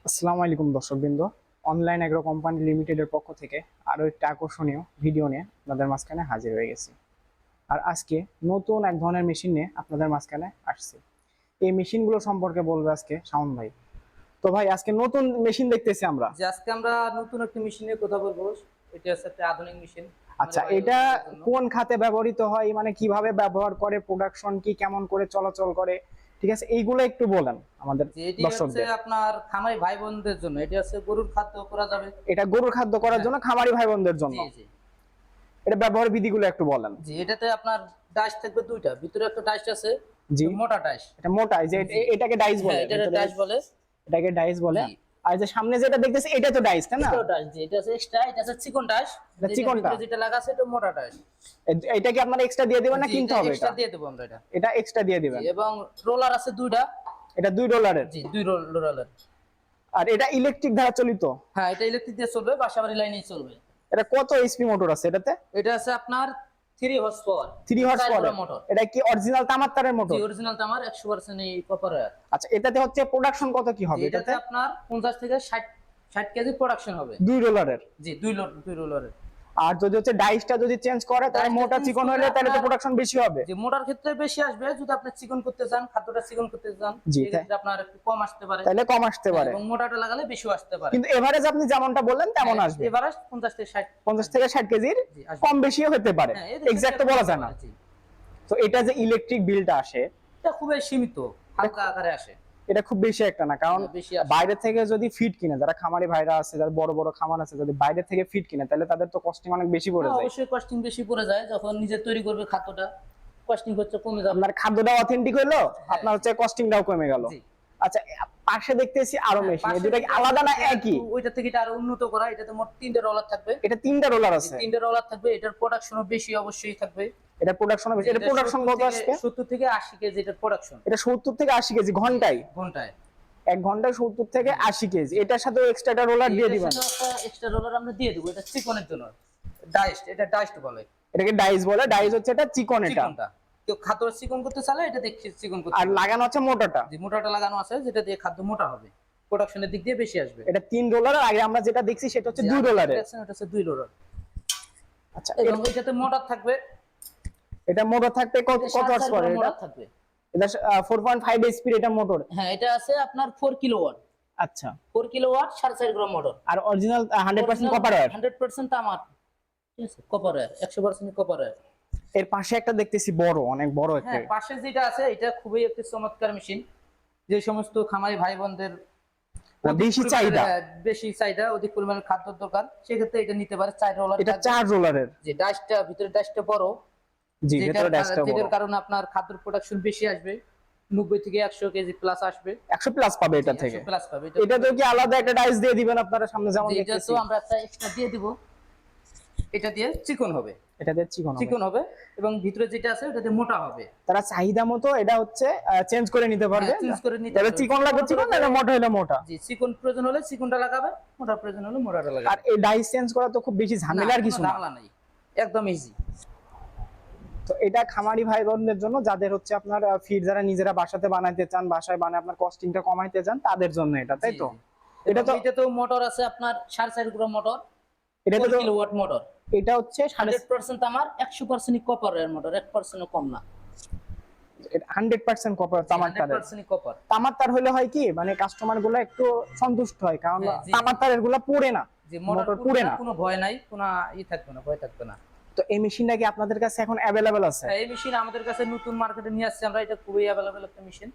আসসালামু আলাইকুম দর্শকবৃন্দ। অনলাইন এগ্রো কোম্পানি লিমিটেডের পক্ষ থেকে আরো একটা আকর্ষণীয় ভিডিও নিয়ে আপনাদের মাঝখানে হাজির হয়ে গেছি। আর আজকে নতুন এক ধরনের মেশিন নিয়ে আপনাদের মাঝখানে আসছি। এই মেশিনগুলো সম্পর্কে বলবে আজকে শাওন ভাই। তো ভাই, আজকে নতুন মেশিন দেখতেছি আমরা। আজকে আমরা নতুন একটা মেশিনের কথা বলবো। এটা হচ্ছে একটা আধুনিক মেশিন আচ্ছা, আমাদের বাড়ি এটা উদ্যোগের জন্য। কোন খাতে ব্যবহৃত হয়, মানে কিভাবে ব্যবহার করে, প্রোডাকশন কি, কেমন করে চলাচল করে, ঠিক আছে, এইগুলো একটু বলেন আমাদের যে এটি হচ্ছে দর্শকদের। আপনার খামারি ভাই বোনদের জন্য, এটি হচ্ছে গরুর খাদ্য করা যাবে। এটা গরুর খাদ্য করার হ্যাঁ, জন্য, খামারি ভাই বোনদের জন্য। জি জি এটা ব্যবহার বিধিগুলো একটু বলেন। জি। এটাতে আপনার ডাইস থাকবে দুইটা, ভিতরে একটা ডাইস আছে, জি। মোটা ডাইস। এটা মোটা, এই যে জি, এটাকে ডাইস হ্যাঁ, বলে, এটা ভিতরে ডাইস বলে। এটাকে ডাইস বলে। জি, আর যে সামনে যেটা দেখতেছি এটা তো ডাইস, তাই না? এটাও ডাইস। জি, এটা আছে এক্সট্রা, এটা আছে চিকন ডাইস। এটা যেটা চিকনটা, ভিতরে যেটা লাগা আছে এটা মোটা ডাইস। এটা কি আপনারা এক্সট্রা দিয়ে দিবেন না জি, কিনতে এটা হবে? এটা এক্সট্রা দিয়ে দেবো আমরা এটা। এটা এক্সট্রা দিয়ে জি, দিবেন। এবং রোলার আছে দুইটা। এটা $2। জি, দুই রোলার। আর এটা ইলেকট্রিক দ্বারা চালিত। হ্যাঁ, এটা ইলেকট্রিক দিয়ে চলবে, বাসাবাড়ি লাইনেই চলবে। এটা কত এইচপি মোটর আছে এটাতে? এটা আছে আপনার 3 হর্স পাওয়ার, 3 হর্স 4 পাওয়ার মোটর। এটা কি অরিজিনাল তামার তারের জি, মোটর? অরিজিনাল তো আমার 100% এই কপার ওয়্যার। আচ্ছা, এটাতে হচ্ছে প্রোডাকশন কত কি জি, হবে এটাতে এটাতে? আপনার 50 থেকে 60 কেজি প্রোডাকশন হবে। $2। জি, দুই রোলারের। আর যদি হচ্ছে ডাইসটা যদি চেঞ্জ করে তাহলে ডাইসটা মোটা চেঞ্জ চিকন করলে হলে তাহলে তো আপনার, প্রোডাকশন বেশি হবে। যে মোটার ক্ষেত্রে বেশি আসবে, যদি আপনি চিকন করতে চান, খাদ্যটা চিকন করতে চান, জি, সেই ক্ষেত্রে আপনার একটু কম আসতে পারে। তাহলে কম আসতে হ্যাঁ, পারে। এবং মোটাটা লাগালে বেশিও আসতে পারে। কিন্তু এভারেজ আপনি যেমনটা বললেন তেমন আসবে। এভারেজ 50 থেকে 60 50 থেকে 60 কেজির জি আসবে। কম বেশিও হতে পারে, হ্যাঁ, এক্সাক্ট বলা যায় না। জি, তো এটা যে ইলেকট্রিক বিলটা আসে, এটা খুবই সীমিত, হালকা আকারে আসে। এটা খুব বেশি একটা না, কারণ বেশি আসে। বাইরে থেকে যদি ফিড কিনে, যারা খামারি ভাইরা আছে, যারা বড় বড় খামার আছে, যদি বাইরে থেকে ফিড কিনে তাহলে তাদের তো কস্টিং অনেক বেশি পড়ে হ্যাঁ, যায়। অবশ্যই কস্টিং বেশি পড়ে যায়। যখন নিজে তৈরি করবে খাদ্যটা, কস্টিং হচ্ছে কমে যাবে। আপনার খাদ্যটা অথেন্টিক হইলো, হ্যাঁ, আপনার হচ্ছে কস্টিংটাও কমে গেল। জি। আচ্ছা, পাশে দেখতেছি আরো হ্যাঁ, মেশিন, এই পাশে দুটা কি যেটা আলাদা না আছে, একই? ওইটা থেকে এটা আরো উন্নত করা। এটাতে মোট 3টে রোলার থাকবে। এটা 3টা রোলার এই আছে। 3টে রোলার থাকবে, এটার প্রোডাকশনও বেশি অবশ্যই থাকবে। এটা প্রোডাকশন বেশি। এটা প্রোডাকশন কত আসবে? 70 থেকে 80 কেজি এটার প্রোডাকশন এটা 70 থেকে 80 কেজি ঘন্টায়? ঘন্টায়। এক ঘন্টায় 70 থেকে 80 কেজি। এটার সাথে এক্সট্রা রোলার দিয়ে এটার দিবেন? সাথে একটা এক্সট্রা রোলার আমরা দিয়ে দেবো, এটা চিকনের জন্য। ডাইস্ট, এটা ডাইস্ট বলে। এটাকে ডাইস বলে। ডাইস হচ্ছে এটা চিকন, এটা। চিকনটা কেউ খাদ্য চিকন করতে চাইলে এটা দেখছি চিকন করতে আর হবে। লাগানো হচ্ছে মোটাটা। যে মোটাটা লাগানো আছে, যেটা দিয়ে খাদ্য মোটা হবে, প্রোডাকশনের দিক দিয়ে বেশি আসবে। এটা $3। আগে আমরা যেটা দেখছি সেটা হচ্ছে $2। এটা হচ্ছে 2 রোলার। আচ্ছা, এবং এটাতে মোটর থাকবে। এটা মোটর থাকবে কত হর্স পাওয়ার? এটা মোটর থাকবে। এটা 4.5 এইচপি এটা মোটর। হ্যাঁ, এটা আছে আপনার 4 কিলোওয়াট। আচ্ছা। 4 কিলোওয়াট 4.5 গ্রাম মোটর। আর অরিজিনাল 100% কপার ওয়্যার? 100% তামার। ঠিক আছে, কপার ওয়্যার, 100% কপার ওয়্যার। এর পাশে একটা দেখতেছি বড়, অনেক বড় একটা। হ্যাঁ, পাশে যেটা আছে এটা খুবই একটা চমৎকার মেশিন। যে সমস্ত খামারি ভাই বোনদের বেশি চাহিদা, বেশি চাহিদা, অধিক পরিমাণে খাদ্যের দরকার, সেক্ষেত্রে এটা নিতে পারে। 4 রোলার এটা 4 রোলারের। যে ডাইসটা, ভিতরে ডাইসটা বড়, জি, ভেতরে ডাইসটা বড়। যেটার কারণে আপনার খাদ্যের প্রোডাকশন বেশি আসবে। 90 থেকে 100 কেজি প্লাস আসবে। 100 প্লাস পাবে এটা থেকে। 100 প্লাস পাবে। এটা তো কি আলাদা একটা ডাইস দিয়ে দিবেন আপনারা সামনে যেমন এটা দেখতেছি? তো আমরা একটা এক্সট্রা দিয়ে দিব। এটা দিয়ে চিকন হবে। এটা দিয়ে চিকন হবে। চিকন হবে এবং ভিতরে যেটা আছে ওটা দিয়ে মোটা হবে। তারা চাহিদা মতো এটা হচ্ছে চেঞ্জ করে নিতে পারবে। চেঞ্জ করে নিতে তাহলে পারবে। চিকন লাগবে চিকন, না মোটা হলে মোটা। জি, চিকন প্রয়োজন হলে চিকনটা লাগাবে, মোটা প্রয়োজন হলে মোটাটা লাগাবে। আর এই ডাইস চেঞ্জ করা তো খুব বেশি ঝামেলার কিছু না। ঝামেলা নাই, একদম ইজি। তো এটা খামারি ভাই বোনদের জন্য, যাদের হচ্ছে আপনার ফিড যারা নিজেরা বাসাতে বানাইতে চান, বাসায় বানায় আপনার কস্টিংটা কমাইতে চান, তাদের জন্য এটা, তাই তো? এটা তো মোটর আছে আপনার 4.5 গ্রাম মোটর, এটা 4 তো কিলোওয়াট মোটর। এটা হচ্ছে 100% আমার 100% কপার এর মোটর, 1% কম না। 100% কপার তামার তারের। 100% কপার। তামার তার হলে হয় কি, মানে কাস্টমার গুলো একটু সন্তুষ্ট হয়, কারণ জি, তামার তারের গুলো পুড়ে না, যে মোটর পুড়ে না। কোনো ভয় নাই, কোনো থাকবে না, ভয় থাকবে না। তো এই মেশিনটা কি আপনাদের কাছে এখন অ্যাভেলেবল আছে? এই মেশিন আমাদের কাছে নতুন মার্কেটে নিয়ে আসছে আমরা। এটা খুবই অ্যাভেলেবল একটা মেশিন।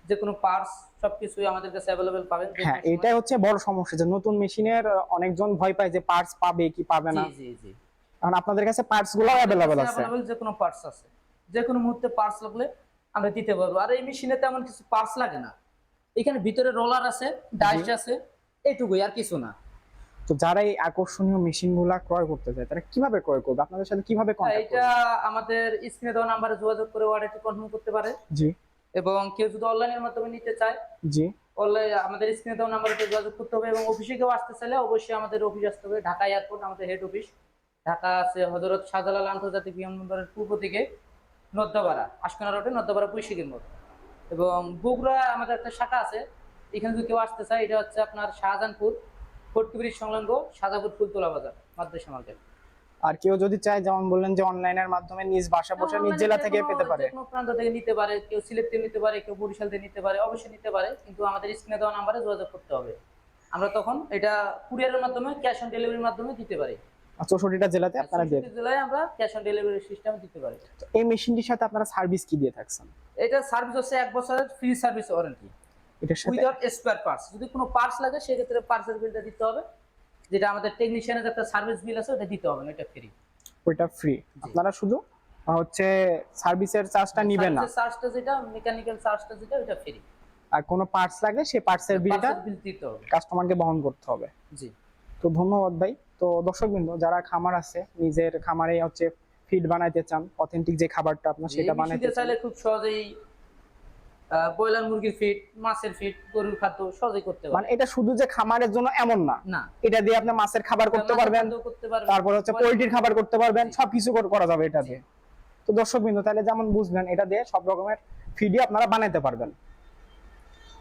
যে কোনো পার্টস সবকিছুই আমাদের কাছে অ্যাভেলেবল পাবেন। হ্যাঁ, এটাই হচ্ছে বড় সমস্যা, যে নতুন মেশিনের অনেকজন ভয় পায় যে পার্টস পাবে কি পাবে না। জি জি জি। কারণ আপনাদের কাছে পার্টস গুলো অ্যাভেলেবল আছে। যে কোনো পার্টস আছে, যে কোনো মুহূর্তে পার্টস লাগলে আমরা দিতে পারবো। আর এই মেশিনে তেমন কিছু পার্টস লাগে না। এখানে ভিতরে রোলার আছে, ডাইস আছে, এইটুকুই, আর কিছু না। তো যারা এই আকর্ষণীয় মেশিন গুলা ক্রয় করতে চায় তারা কিভাবে ক্রয় করবে, আপনাদের সাথে কিভাবে কন্টাক্ট এটা করবে? আমাদের স্ক্রিনে দেওয়া নাম্বারে যোগাযোগ করে অর্ডারটি কনফার্ম করতে পারে। জি এবং কেউ যদি অনলাইনের মাধ্যমে নিতে চায়, জি। অনলাইন আমাদের স্ক্রিনে দেওয়া নাম্বারে যোগাযোগ করতে হবে। এবং অফিসে কেউ আসতে চাইলে অবশ্যই আমাদের অফিস আসতে হবে। ঢাকা এয়ারপোর্ট আমাদের হেড অফিস। ঢাকা আছে হযরত শাহজালাল আন্তর্জাতিক বিমানবন্দরের পূর্ব দিকে, নদ্দাপাড়া, আশকোনা রোডে, নদ্দাপাড়া পুইশিকের মোড়। এবং বগুড়া আমাদের একটা শাখা আছে, এখানে যদি কেউ আসতে চায়, এটা হচ্ছে আপনার শাহজাহানপুর ফটকি ব্রিজ সংলগ্ন সাজাপুর ফুলতলা বাজার, মাদ্রাসা মার্কেট। আর কেউ যদি চায়, যেমন বললেন যে অনলাইনের মাধ্যমে নিজ বাসা বসে নিজ জেলা থেকে পেতে পারে। যে কোনো প্রান্ত থেকে নিতে পারে, কেউ সিলেট থেকে নিতে পারে, কেউ বরিশাল থেকে নিতে পারে, অবশ্যই নিতে পারে, কিন্তু আমাদের স্ক্রিনে দেওয়া নাম্বারে যোগাযোগ করতে হবে। আমরা তখন এটা কুরিয়ারের মাধ্যমে, ক্যাশ অন ডেলিভারির মাধ্যমে দিতে পারি। 64টা জেলাতে আপনারা দিয়ে 64 জেলায় আমরা ক্যাশ অন ডেলিভারি সিস্টেম দিতে পারি। তো এই মেশিনটির সাথে আপনারা সার্ভিস কি দিয়ে থাকছেন? এটা সার্ভিস হচ্ছে 1 বছরের ফ্রি সার্ভিস ওয়ারেন্টি এটার সাথে উইদাউট স্পেয়ার পার্টস। যদি কোনো পার্টস লাগে সেক্ষেত্রে পার্টসের বিলটা দিতে হবে, যেটা আমাদের টেকনিশিয়ানের একটা সার্ভিস বিল আছে ওটা দিতে হবে না, এটা ফ্রি। ওইটা ফ্রি, আপনারা শুধু হচ্ছে সার্ভিসের চার্জটা নিবেন না, চার্জটা যেটা মেকানিক্যাল চার্জটা যেটা ওটা ফ্রি। আর কোনো পার্টস লাগলে সেই পার্টসের বিলটা বিল দিতে হবে, কাস্টমারকে বহন করতে হবে। জি। তো ধন্যবাদ ভাই। তো দর্শকবৃন্দ, যারা খামার আছে, নিজের খামারে হচ্ছে ফিড বানাইতে চান, অথেন্টিক যে খাবারটা আপনার সেটা বানাইতে চান, চাইলে খুব সহজেই ব্রয়লার মুরগির ফিড, মাছের ফিড, গরুর খাদ্য সহজেই করতে পারবেন। মানে এটা শুধু যে খামারের জন্য এমন না, না, এটা দিয়ে আপনি মাছের খাবার করতে পারবেন, তারপর হচ্ছে পোল্ট্রির খাবার করতে পারবেন, সবকিছু করা যাবে এটা দিয়ে। তো দর্শকবৃন্দ, তাহলে যেমন বুঝলেন, এটা দিয়ে সব রকমের ফিডই আপনারা বানাইতে পারবেন।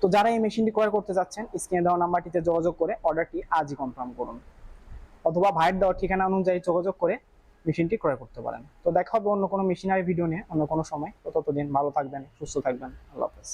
তো যারা এই মেশিনটি ক্রয় করতে যাচ্ছেন, স্ক্রিনে দেওয়া নাম্বারটিতে যোগাযোগ করে অর্ডারটি আজই কনফার্ম করুন, অথবা ভাইয়ের দেওয়া ঠিকানা অনুযায়ী যোগাযোগ করে মেশিনটি ক্রয় করতে পারেন। তো দেখা হবে অন্য কোনো মেশিনারি ভিডিও নিয়ে অন্য কোনো সময়। তো ততদিন ভালো থাকবেন, সুস্থ থাকবেন। আল্লাহ হাফেজ।